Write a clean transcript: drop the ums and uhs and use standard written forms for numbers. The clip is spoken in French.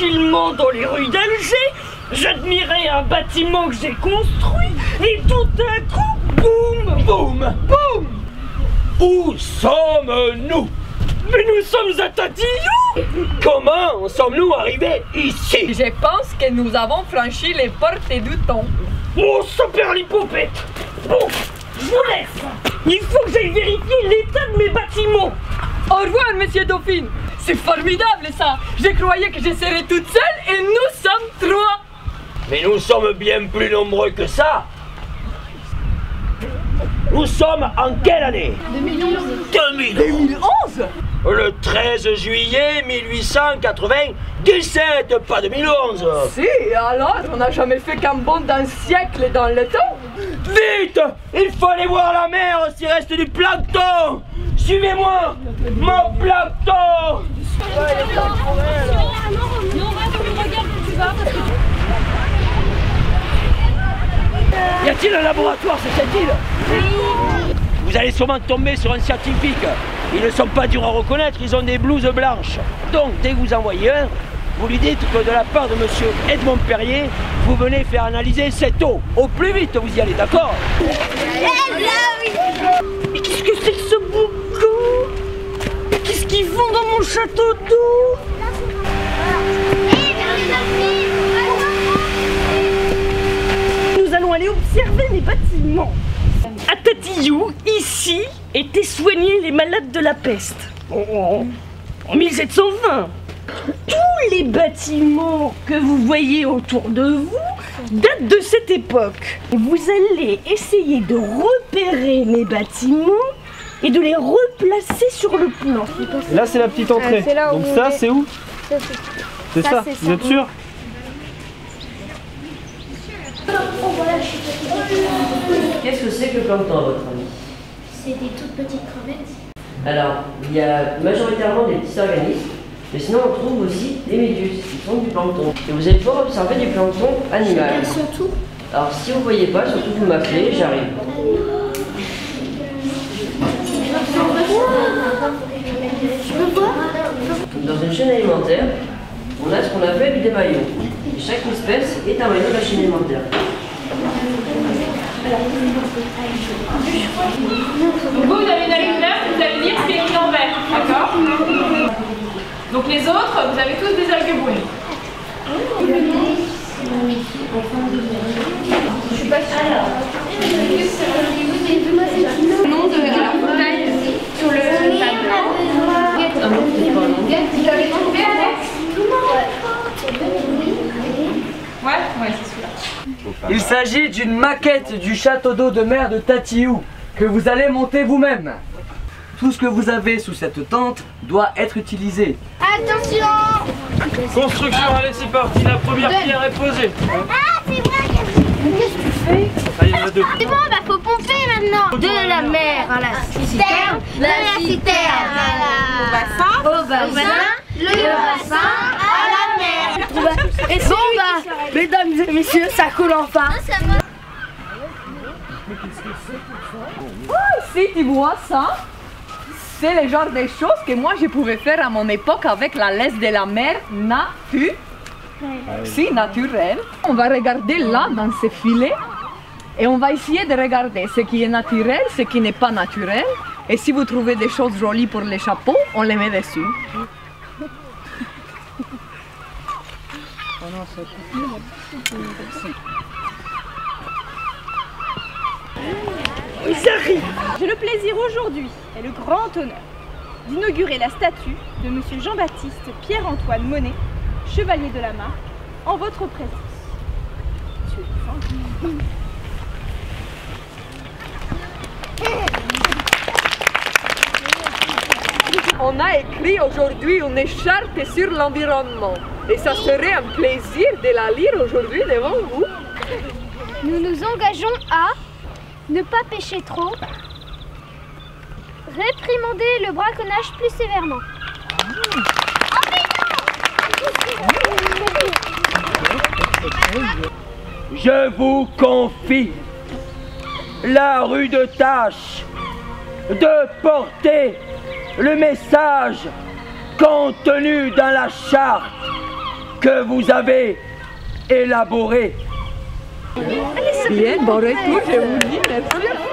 tranquillement dans les rues d'Alger, j'admirais un bâtiment que j'ai construit, et tout à coup, boum, boum, boum! Où sommes-nous? Mais nous sommes à Tatillou! Comment sommes-nous arrivés ici? Je pense que nous avons franchi les portes du temps. Oh, super l'hypopète! Bon, je vous laisse! Il faut que j'aille vérifier l'état de mes bâtiments! Au revoir, monsieur Dauphine! C'est formidable ça! Je croyais que je serais toute seule et nous sommes 3! Mais nous sommes bien plus nombreux que ça! Nous sommes en quelle année? 2011! 2011! Le 13 juillet 1897, pas 2011! Si, alors on n'a jamais fait qu'un bond d'un siècle dans le temps! Vite! Il faut aller voir la mer s'il reste du plancton! Suivez-moi! Mon plancton! Y a-t-il un laboratoire sur cette île? Oui. Vous allez sûrement tomber sur un scientifique. Ils ne sont pas durs à reconnaître, ils ont des blouses blanches. Donc, dès que vous en voyez un, vous lui dites que de la part de monsieur Edmond Perrier, vous venez faire analyser cette eau. Au plus vite, vous y allez, d'accord? Mais qu'est-ce que c'est que ce boucan? Mais qu'est-ce qu'ils font dans mon château d'eau? Nous allons aller observer mes bâtiments. À Tatillou, ici, étaient soignés les malades de la peste. En 1720. Tous les bâtiments que vous voyez autour de vous datent de cette époque. Vous allez essayer de repérer mes bâtiments et de les replacer sur le plan. Là, c'est la petite entrée. Donc ça, c'est où? C'est ça, vous êtes sûr? Qu'est-ce que c'est que le plancton, à votre avis? C'est des toutes petites crevettes. Alors, il y a majoritairement des petits organismes, mais sinon on trouve aussi des méduses qui sont du plancton. Et vous allez pouvoir observer du plancton animal. Elles sont tout. Alors, si vous ne voyez pas, surtout vous m'appelez, j'arrive. Je peux voir? Dans une chaîne alimentaire, on a ce qu'on appelle des maillons. Et chaque espèce est un maillon de la chaîne alimentaire. Donc vous avez une allume verte, vous allez lire ce qui est écrit en vert, d'accord? Donc les autres, vous avez tous des algues brunes. Je suis pas sûre. Le nom de la bouteille sur le table. Vous l'avez trouvé, Alex? Ouais, c'est celui-là. Il s'agit d'une maquette du château d'eau de mer de Tatillou que vous allez monter vous-même. Tout ce que vous avez sous cette tente doit être utilisé. Attention! Construction, allez c'est parti, la première pierre est posée. Ah, c'est vrai! Qu'est-ce que tu fais? Allez, il y en a deux. C'est bon, bah faut pomper maintenant! De la mer à la citerne, de la citerne au bassin, le bassin à la mer. Et bon bah, mesdames et messieurs, ça coule enfin! Oh, ici, tu vois ça? C'est le genre de choses que moi je pouvais faire à mon époque avec la laisse de la mer naturelle. On va regarder là dans ce filet et on va essayer de regarder ce qui est naturel, ce qui n'est pas naturel. Et si vous trouvez des choses jolies pour les chapeaux, on les met dessus. Ils arrivent! J'ai le plaisir aujourd'hui et le grand honneur d'inaugurer la statue de Monsieur Jean-Baptiste Pierre-Antoine Monet, chevalier de la Marque, en votre présence. Monsieur On a écrit aujourd'hui une charte sur l'environnement. Et ça serait un plaisir de la lire aujourd'hui devant vous. Nous nous engageons à ne pas pêcher trop, réprimander le braconnage plus sévèrement. Je vous confie la rude tâche de porter le message contenu dans la charte que vous avez élaboré. Bien, bon retour, je vous dis merci.